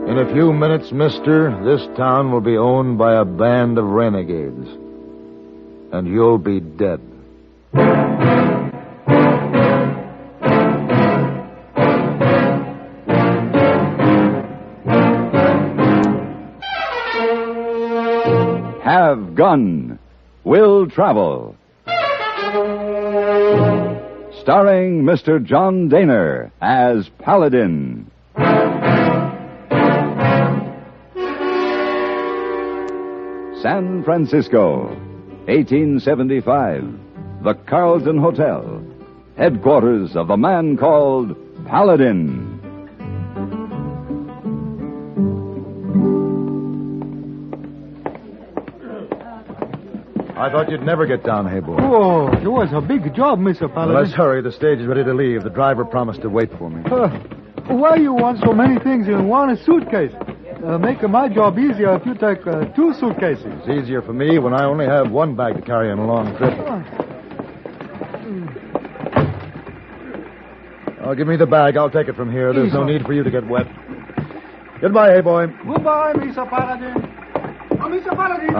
In a few minutes, mister, this town will be owned by a band of renegades. And you'll be dead. Have Gun, Will Travel. Starring Mr. John Dehner as Paladin. San Francisco, 1875. The Carlton Hotel, headquarters of the man called Paladin. I thought you'd never get down, hey boy. Oh, it was a big job, Mr. Paladin. Let's hurry. The stage is ready to leave. The driver promised to wait for me. Why you want so many things in one suitcase? Make my job easier if you take 2 suitcases. It's easier for me when I only have one bag to carry on a long trip. Oh, give me the bag. I'll take it from here. There's no need for you to get wet. Goodbye, hey boy. Goodbye, Mr. Paladin. Oh, Mr. Paladin.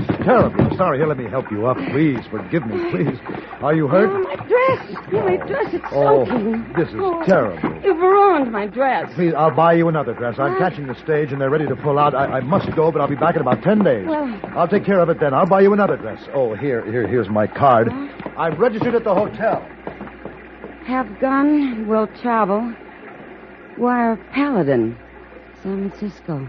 It's terrible. I'm sorry. Here, let me help you up. Please, forgive me, please. Are you hurt? Oh, my dress. My dress, it's soaking. This is terrible. You've ruined my dress. Please, I'll buy you another dress. I'm catching the stage, and they're ready to pull out. I must go, but I'll be back in about 10 days. Well... I'll take care of it then. I'll buy you another dress. Oh, here's my card. I'm registered at the hotel. Have Gun, Will Travel. Wire Paladin, San Francisco.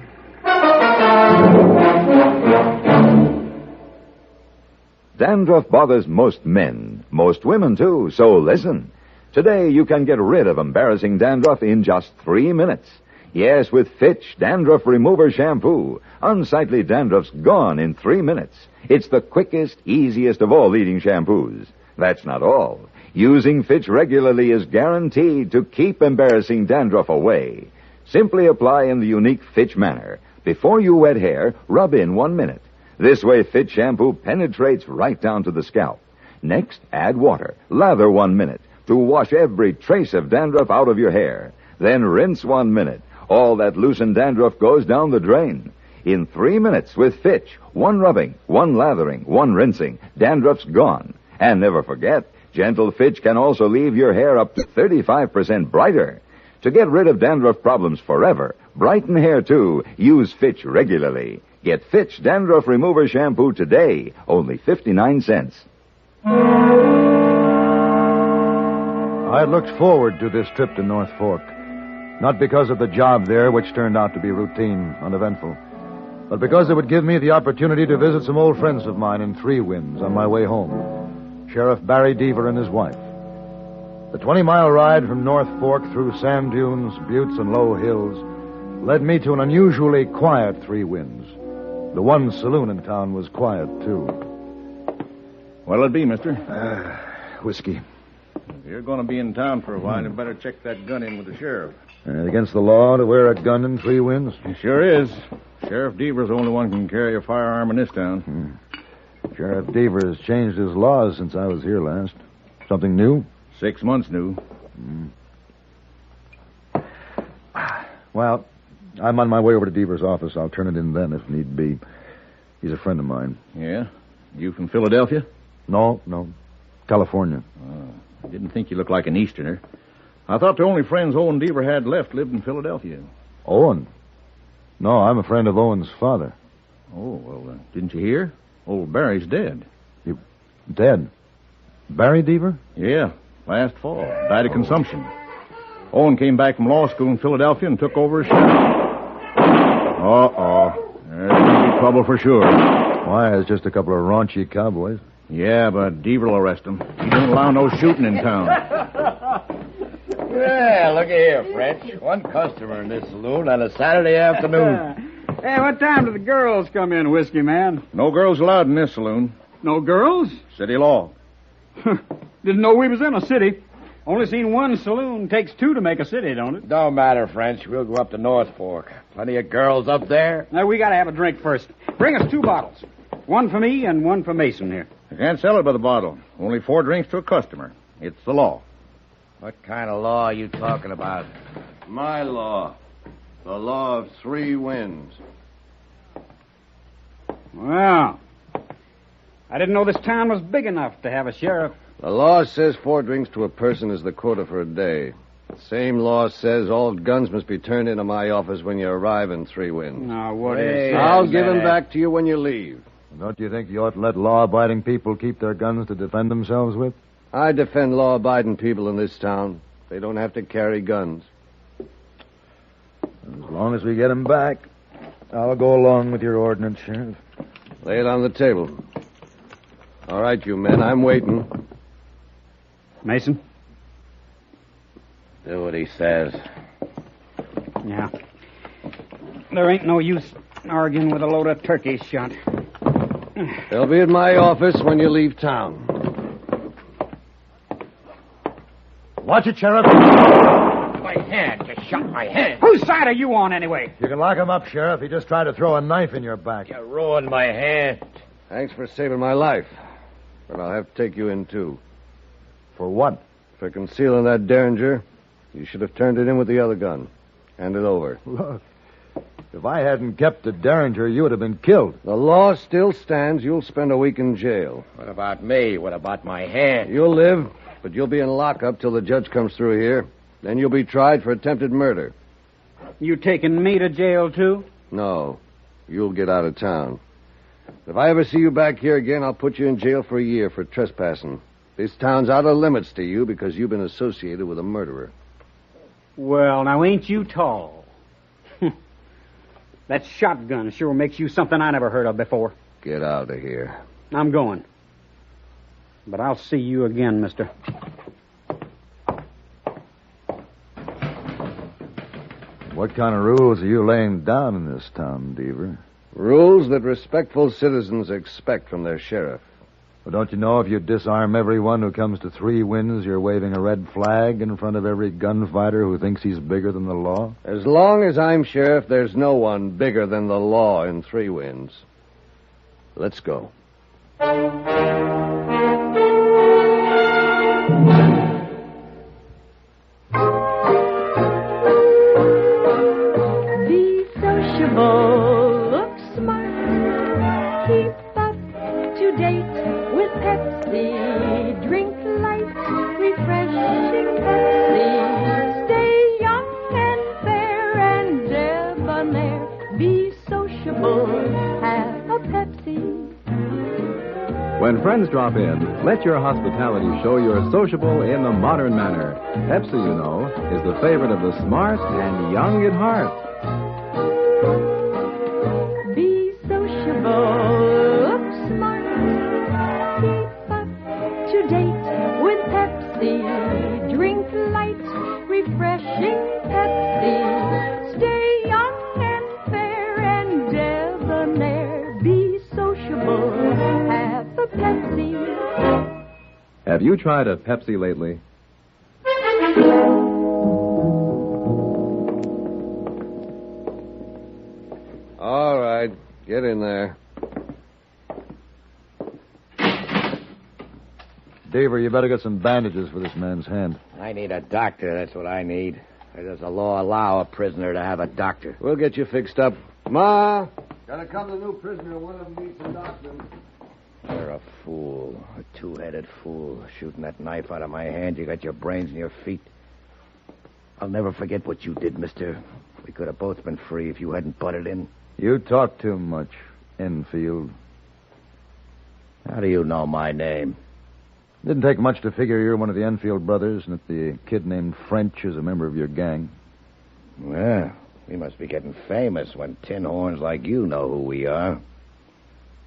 Dandruff bothers most men, most women too, so listen. Today you can get rid of embarrassing dandruff in just 3 minutes. Yes, with Fitch Dandruff Remover Shampoo. Unsightly dandruff's gone in 3 minutes. It's the quickest, easiest of all leading shampoos. That's not all. Using Fitch regularly is guaranteed to keep embarrassing dandruff away. Simply apply in the unique Fitch manner. Before you wet hair, rub in 1 minute. This way, Fitch shampoo penetrates right down to the scalp. Next, add water. Lather 1 minute to wash every trace of dandruff out of your hair. Then rinse 1 minute. All that loosened dandruff goes down the drain. In 3 minutes with Fitch, 1 rubbing, 1 lathering, 1 rinsing, dandruff's gone. And never forget, gentle Fitch can also leave your hair up to 35% brighter. To get rid of dandruff problems forever, brighten hair too, use Fitch regularly. Get Fitch Dandruff Remover Shampoo today, only 59 cents. I looked forward to this trip to North Fork. Not because of the job there, which turned out to be routine, uneventful, but because it would give me the opportunity to visit some old friends of mine in Three Winds on my way home. Sheriff Barry Deaver and his wife. The 20-mile ride from North Fork through sand dunes, buttes, and low hills led me to an unusually quiet Three Winds. The one saloon in town was quiet, too. What'll it be, mister? Whiskey. If you're going to be in town for a while, you better check that gun in with the sheriff. Against the law to wear a gun in Three Winds? It sure is. Sheriff Deaver's the only one who can carry a firearm in this town. Sheriff Deaver has changed his laws since I was here last. Something new? 6 months new. Well, I'm on my way over to Deaver's office. I'll turn it in then if need be. He's a friend of mine. Yeah? You from Philadelphia? No. California. I didn't think you looked like an Easterner. I thought the only friends Owen Deaver had left lived in Philadelphia. Owen? No, I'm a friend of Owen's father. Oh, well, didn't you hear? Old Barry's dead. Dead? Barry Deaver? Yeah, last fall. Died of consumption. Owen came back from law school in Philadelphia and took over as sheriff. Uh-oh. There's going to be trouble for sure. Why, it's just a couple of raunchy cowboys. Yeah, but Deaver will arrest him. He don't allow no shooting in town. Yeah, look here, French. One customer in this saloon on a Saturday afternoon. Hey, what time do the girls come in, Whiskey Man? No girls allowed in this saloon. No girls? City law. Didn't know we was in a city. Only seen one saloon. Takes 2 to make a city, don't it? Don't matter, French. We'll go up to North Fork. Plenty of girls up there. Now, we got to have a drink first. Bring us 2 bottles. One for me and one for Mason here. You can't sell it by the bottle. Only 4 drinks to a customer. It's the law. What kind of law are you talking about? My law. The law of 3 winds. Well, I didn't know this town was big enough to have a sheriff. The law says 4 drinks to a person is the quota for a day. The same law says all guns must be turned into my office when you arrive in 3 winds. Now, what Hey, is... I'll give them back to you when you leave. Don't you think you ought to let law-abiding people keep their guns to defend themselves with? I defend law-abiding people in this town. They don't have to carry guns. As long as we get them back, I'll go along with your ordinance, Sheriff. Lay it on the table. All right, you men, I'm waiting. Mason? Do what he says. Yeah. There ain't no use arguing with a load of turkey shot. They'll be at my office when you leave town. Watch it, Sheriff. My hand. You shot my hand. Whose side are you on, anyway? You can lock him up, Sheriff. He just tried to throw a knife in your back. You ruined my hand. Thanks for saving my life. But I'll have to take you in, too. For what? For concealing that derringer, you should have turned it in with the other gun. Hand it over. Look, if I hadn't kept the derringer, you would have been killed. The law still stands. You'll spend a week in jail. What about me? What about my hand? You'll live, but you'll be in lockup till the judge comes through here. Then you'll be tried for attempted murder. You taking me to jail, too? No, you'll get out of town. If I ever see you back here again, I'll put you in jail for a year for trespassing. This town's out of limits to you because you've been associated with a murderer. Well, now, ain't you tall? That shotgun sure makes you something I never heard of before. Get out of here. I'm going. But I'll see you again, mister. What kind of rules are you laying down in this town, Deaver? Rules that respectful citizens expect from their sheriff. Well, don't you know if you disarm everyone who comes to 3 winds, you're waving a red flag in front of every gunfighter who thinks he's bigger than the law? As long as I'm sheriff, there's no one bigger than the law in 3 winds. Let's go. Be sociable, look smart, keep up to date with Pepsi, drink light, refreshing Pepsi, stay young and fair and debonair, be sociable, have a Pepsi. When friends drop in, let your hospitality show you're sociable in the modern manner. Pepsi, you know, is the favorite of the smart and young at heart. Be sociable, look smart, keep up to date with Pepsi, drink light, refreshing Pepsi, stay young and fair and debonair, be sociable, have a Pepsi. Have you tried a Pepsi lately? All right, get in there. Deaver, you better get some bandages for this man's hand. I need a doctor. That's what I need. Does the law allow a prisoner to have a doctor? We'll get you fixed up. Ma, gotta come the new prisoner. One of them needs a doctor. You're a fool. A 2-headed fool. Shooting that knife out of my hand, you got your brains in your feet. I'll never forget what you did, mister. We could have both been free if you hadn't butted in. You talk too much, Enfield. How do you know my name? Didn't take much to figure you're one of the Enfield brothers and that the kid named French is a member of your gang. Well, we must be getting famous when tin horns like you know who we are.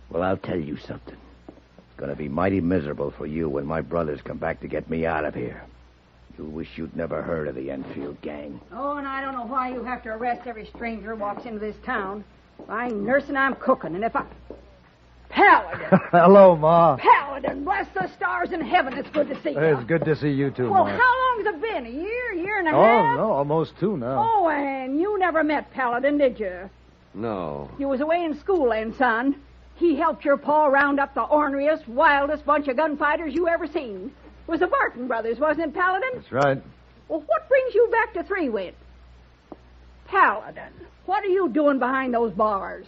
Well, I'll tell you something. It's going to be mighty miserable for you when my brothers come back to get me out of here. You'll wish you'd never heard of the Enfield gang. Oh, and I don't know why you have to arrest every stranger who walks into this town. I'm nursing, I'm cooking, and if I... Paladin! Hello, Ma. Paladin, bless the stars in heaven, it's good to see you. It's good to see you, too, Well, Ma. how long's it been? A year and a Oh, half? no, almost 2 now. Oh, and you never met Paladin, did you? No. You was away in school then, son. He helped your pa round up the orneriest, wildest bunch of gunfighters you ever seen. was the Barton brothers, wasn't it, Paladin? That's right. Well, what brings you back to Three-Wit? Paladin, what are you doing behind those bars?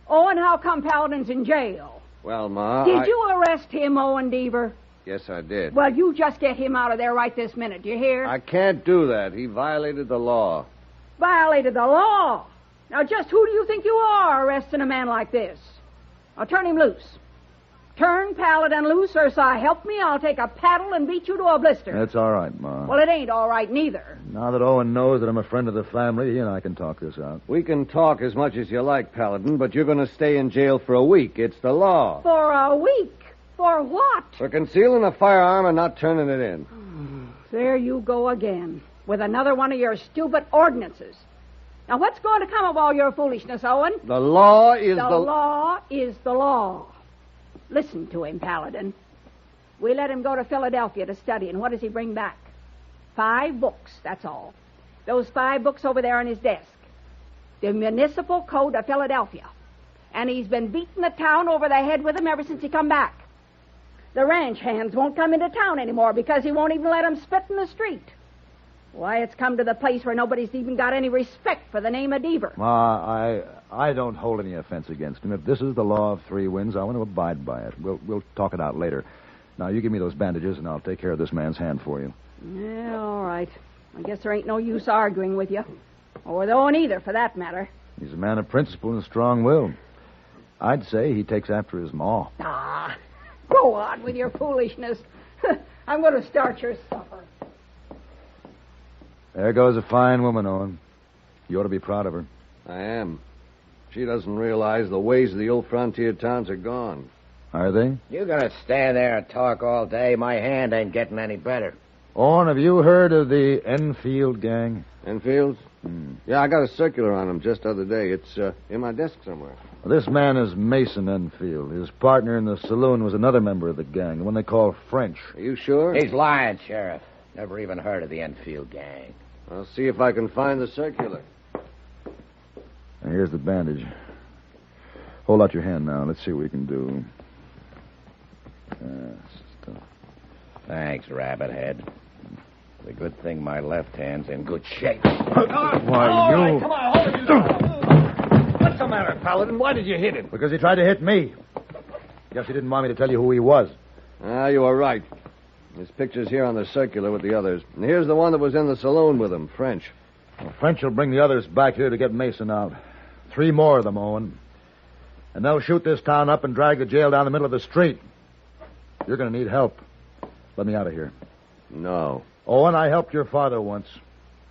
Oh, and how come Paladin's in jail? Well, Ma, Did you arrest him, Owen Deaver? Yes, I did. Well, you just get him out of there right this minute, do you hear? I can't do that. He violated the law. Violated the law? Now, just who do you think you are arresting a man like this? Now, turn him loose. Turn Paladin loose, or so help me, I'll take a paddle and beat you to a blister. That's all right, Ma. Well, it ain't all right neither. Now that Owen knows that I'm a friend of the family, he and I can talk this out. We can talk as much as you like, Paladin, but you're going to stay in jail for a week. It's the law. For a week? For what? For concealing a firearm and not turning it in. There you go again, with another one of your stupid ordinances. Now, what's going to come of all your foolishness, Owen? The law is The law is the law. Listen to him, Paladin. We let him go to Philadelphia to study, and what does he bring back? 5 books, that's all. Those 5 books over there on his desk. The Municipal Code of Philadelphia. And he's been beating the town over the head with them ever since he come back. The ranch hands won't come into town anymore because he won't even let them spit in the street. Why, it's come to the place where nobody's even got any respect for the name of Deaver. Ma, I don't hold any offense against him. If this is the law of 3 winds, I want to abide by it. We'll talk it out later. Now, you give me those bandages, and I'll take care of this man's hand for you. Yeah, all right. I guess there ain't no use arguing with you. Or with Owen either, for that matter. He's a man of principle and strong will. I'd say he takes after his ma. Ah, go on with your foolishness. I'm going to start your supper. There goes a fine woman, Owen. You ought to be proud of her. I am. She doesn't realize the ways of the old frontier towns are gone. Are they? You're going to stand there and talk all day. My hand ain't getting any better. Owen, have you heard of the Enfield gang? Enfields? Yeah, I got a circular on them just the other day. It's in my desk somewhere. Well, this man is Mason Enfield. His partner in the saloon was another member of the gang, the one they call French. Are you sure? He's lying, Sheriff. Never even heard of the Enfield gang. I'll see if I can find the circular. Now, here's the bandage. Hold out your hand now. Let's see what we can do. Thanks, Rabbit Head. It's a good thing my left hand's in good shape. Why, you... Come on, hold it. What's the matter, Paladin? Why did you hit him? Because he tried to hit me. Guess he didn't want me to tell you who he was. You were right. His picture's here on the circular with the others. And here's the one that was in the saloon with him, French. Well, French will bring the others back here to get Mason out. 3 more of them, Owen. And they'll shoot this town up and drag the jail down the middle of the street. You're going to need help. Let me out of here. No. Owen, I helped your father once.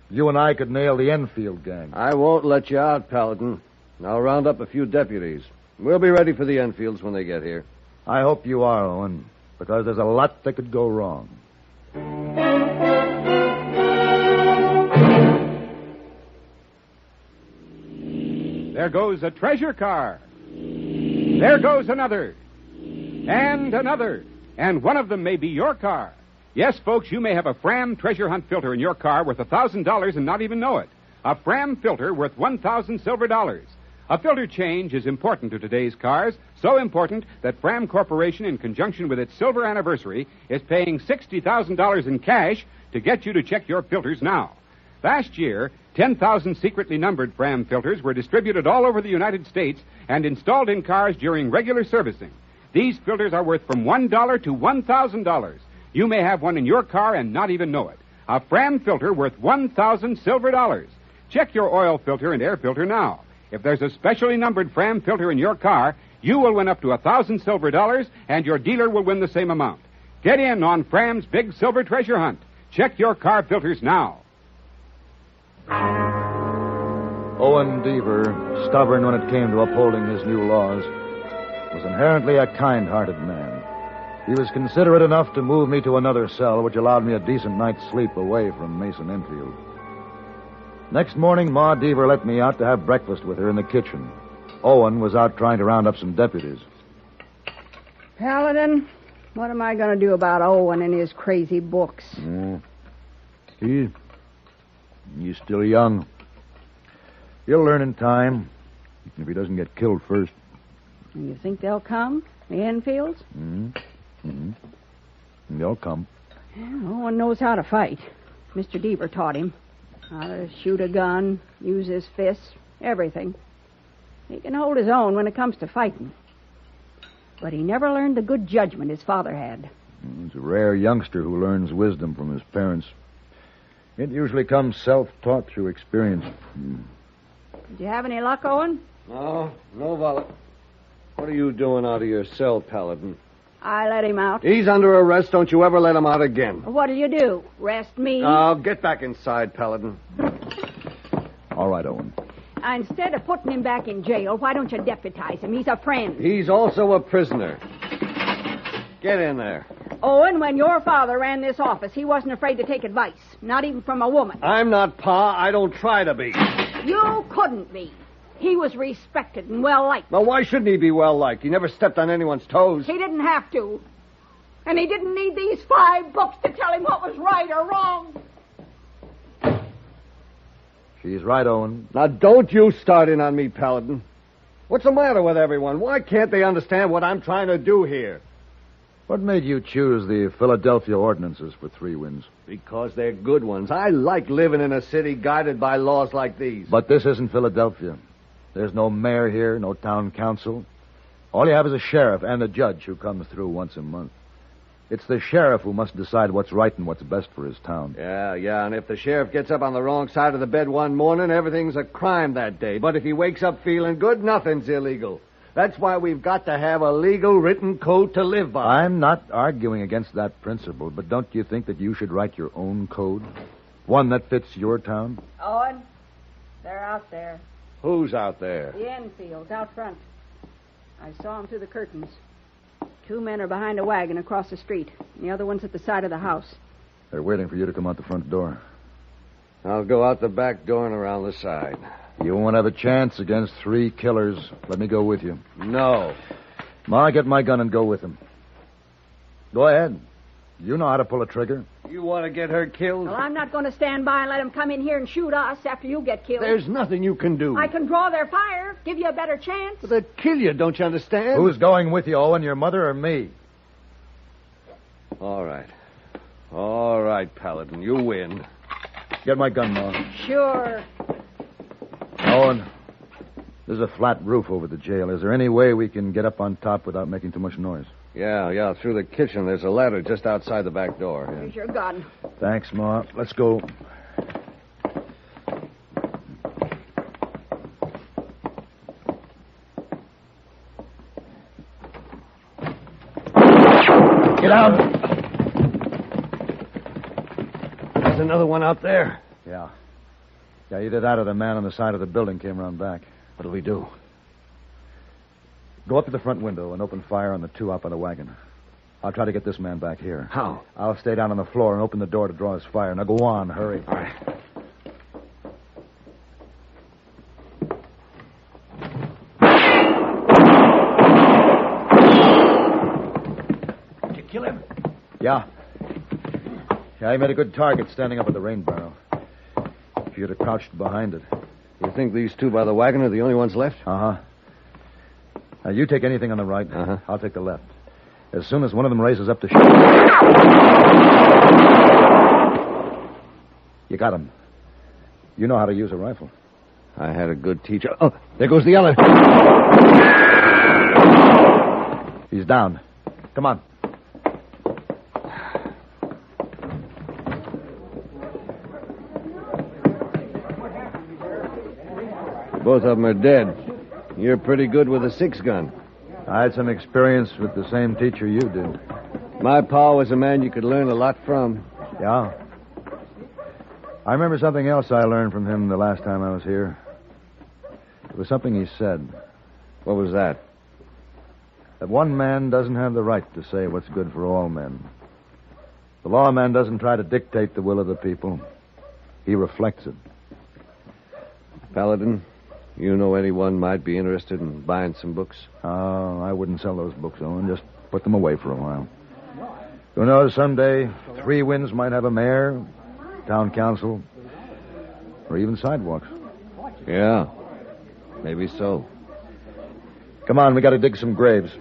You and I could nail the Enfield gang. I won't let you out, Paladin. I'll round up a few deputies. We'll be ready for the Enfields when they get here. I hope you are, Owen, because there's a lot that could go wrong. There goes a treasure car. There goes another. And another. And one of them may be your car. Yes, folks, you may have a Fram treasure hunt filter in your car worth $1,000 and not even know it. A Fram filter worth 1,000 silver dollars. A filter change is important to today's cars, so important that Fram Corporation, in conjunction with its silver anniversary, is paying $60,000 in cash to get you to check your filters now. Last year, 10,000 secretly numbered Fram filters were distributed all over the United States and installed in cars during regular servicing. These filters are worth from $1 to $1,000. You may have one in your car and not even know it. A Fram filter worth 1,000 silver dollars. Check your oil filter and air filter now. If there's a specially numbered Fram filter in your car, you will win up to 1,000 silver dollars, and your dealer will win the same amount. Get in on Fram's big silver treasure hunt. Check your car filters now. Owen Deaver, stubborn when it came to upholding his new laws, was inherently a kind-hearted man. He was considerate enough to move me to another cell, which allowed me a decent night's sleep away from Mason Enfield. Next morning, Ma Deaver let me out to have breakfast with her in the kitchen. Owen was out trying to round up some deputies. Paladin, what am I going to do about Owen and his crazy books? He's still young. He'll learn in time, if he doesn't get killed first. And you think they'll come, the Enfields? They'll come. No one knows how to fight. Mr. Deaver taught him how to shoot a gun, use his fists, everything. He can hold his own when it comes to fighting. But he never learned the good judgment his father had. It's a rare youngster who learns wisdom from his parents. It usually comes self-taught through experience. Did you have any luck, Owen? No, Violet. What are you doing out of your cell, Paladin? I let him out. He's under arrest. Don't you ever let him out again. What did you do? Arrest me? Now, get back inside, Paladin. All right, Owen. Instead of putting him back in jail, why don't you deputize him? He's a friend. He's also a prisoner. Get in there. Owen, when your father ran this office, he wasn't afraid to take advice, not even from a woman. I'm not Pa. I don't try to be. You couldn't be. He was respected and well-liked. Well, why shouldn't he be well-liked? He never stepped on anyone's toes. He didn't have to. And he didn't need these 5 books to tell him what was right or wrong. She's right, Owen. Now, don't you start in on me, Paladin. What's the matter with everyone? Why can't they understand what I'm trying to do here? What made you choose the Philadelphia ordinances for 3 Winds? Because they're good ones. I like living in a city guided by laws like these. But this isn't Philadelphia. There's no mayor here, no town council. All you have is a sheriff and a judge who comes through once a month. It's the sheriff who must decide what's right and what's best for his town. Yeah, and if the sheriff gets up on the wrong side of the bed one morning, everything's a crime that day. But if he wakes up feeling good, nothing's illegal. That's why we've got to have a legal written code to live by. I'm not arguing against that principle, but don't you think that you should write your own code? One that fits your town? Owen, they're out there. Who's out there? The Enfields, out front. I saw them through the curtains. 2 men are behind a wagon across the street, and the other one's at the side of the house. They're waiting for you to come out the front door. I'll go out the back door and around the side. You won't have a chance against 3 killers. Let me go with you. No. Ma, get my gun and go with them. Go ahead. You know how to pull a trigger. You want to get her killed? Well, I'm not going to stand by and let them come in here and shoot us after you get killed. There's nothing you can do. I can draw their fire, give you a better chance. But they'd kill you, don't you understand? Who's going with you, Owen, your mother or me? All right, Paladin, you win. Get my gun, Ma. Sure. Owen, there's a flat roof over the jail. Is there any way we can get up on top without making too much noise? Yeah, through the kitchen. There's a ladder just outside the back door. Here's your gun. Thanks, Ma. Let's go. Get out. There's another one out there. Yeah, either that or the man on the side of the building came around back. What'll we do? Go up to the front window and open fire on the 2 out by the wagon. I'll try to get this man back here. How? I'll stay down on the floor and open the door to draw his fire. Now go on, hurry. All right. Did you kill him? Yeah, he made a good target standing up at the rain barrel. If you'd have crouched behind it. You think these 2 by the wagon are the only ones left? Uh-huh. Now, you take anything on the right. Uh-huh. I'll take the left. As soon as one of them raises up to shoot... You got him. You know how to use a rifle. I had a good teacher. Oh, there goes the other. He's down. Come on. Both of them are dead. You're pretty good with a 6-gun. I had some experience with the same teacher you did. My pa was a man you could learn a lot from. Yeah. I remember something else I learned from him the last time I was here. It was something he said. What was that? That one man doesn't have the right to say what's good for all men. The lawman doesn't try to dictate the will of the people. He reflects it. Paladin, you know anyone might be interested in buying some books? Oh, I wouldn't sell those books, Owen. Just put them away for a while. Who knows, someday 3 Winds might have a mayor, town council, or even sidewalks. Yeah, maybe so. Come on, we got to dig some graves.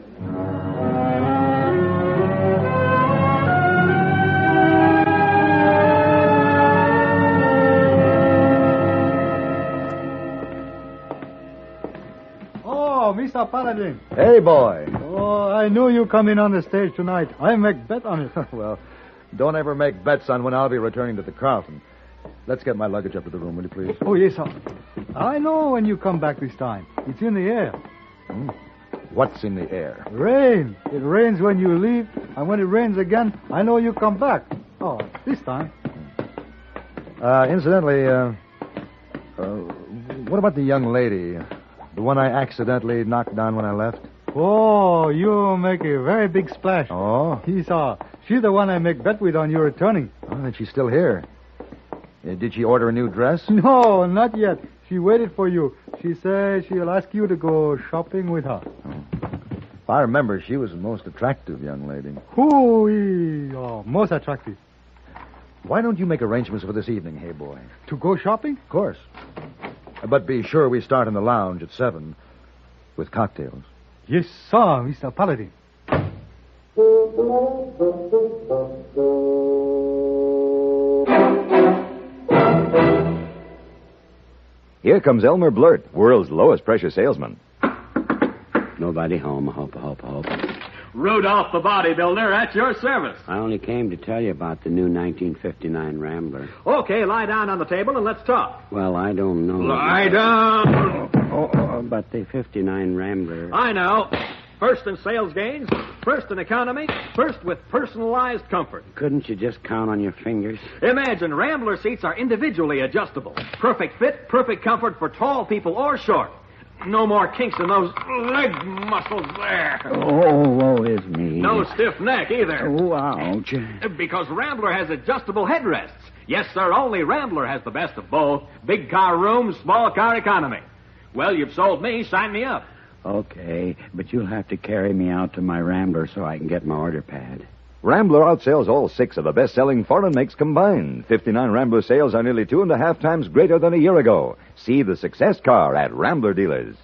Mr. Paladin. Hey, boy. Oh, I knew you come in on the stage tonight. I make bet on it. Well, don't ever make bets on when I'll be returning to the Carlton. Let's get my luggage up to the room, will you, please? Oh, yes, sir. I know when you come back this time. It's in the air. What's in the air? Rain. It rains when you leave, and when it rains again, I know you come back. Oh, this time. Incidentally, what about the young lady? The one I accidentally knocked down when I left? Oh, you make a very big splash. Oh? Yes, sir. She's the one I make bet with on your returning. Oh, then she's still here. Did she order a new dress? No, not yet. She waited for you. She said she'll ask you to go shopping with her. If I remember, she was the most attractive young lady. Oh, most attractive. Why don't you make arrangements for this evening, hey boy? To go shopping? Of course. But be sure we start in the lounge at 7 with cocktails. Yes, sir, Mr. Paladin. Here comes Elmer Blurt, world's lowest pressure salesman. Nobody home. Hope. Rudolph the bodybuilder at your service. I only came to tell you about the new 1959 Rambler. Okay, lie down on the table and let's talk. Well, I don't know. Lie down. But the 59 Rambler. I know. First in sales gains, first in economy, first with personalized comfort. Couldn't you just count on your fingers? Imagine Rambler seats are individually adjustable. Perfect fit, perfect comfort for tall people or short. No more kinks in those leg muscles there. Oh, woe is me. No stiff neck either. Oh, ouch. Because Rambler has adjustable headrests. Yes, sir, only Rambler has the best of both. Big car room, small car economy. Well, you've sold me. Sign me up. Okay, but you'll have to carry me out to my Rambler so I can get my order pad. Rambler outsells all 6 of the best-selling foreign makes combined. 59 Rambler sales are nearly 2.5 times greater than a year ago. See the success car at Rambler dealers.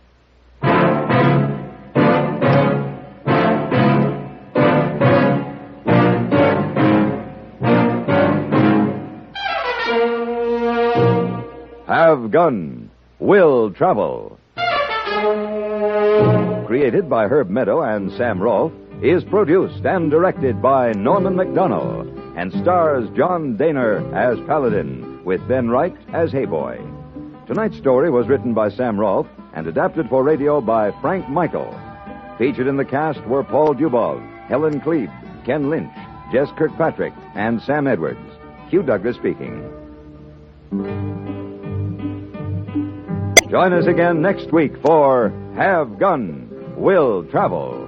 Have Gun, Will Travel. Created by Herb Meadow and Sam Rolfe, is produced and directed by Norman McDonnell and stars John Dehner as Paladin with Ben Wright as Hayboy. Tonight's story was written by Sam Rolfe and adapted for radio by Frank Michael. Featured in the cast were Paul Dubov, Helen Klebe, Ken Lynch, Jess Kirkpatrick, and Sam Edwards. Hugh Douglas speaking. Join us again next week for Have Gun, Will Travel.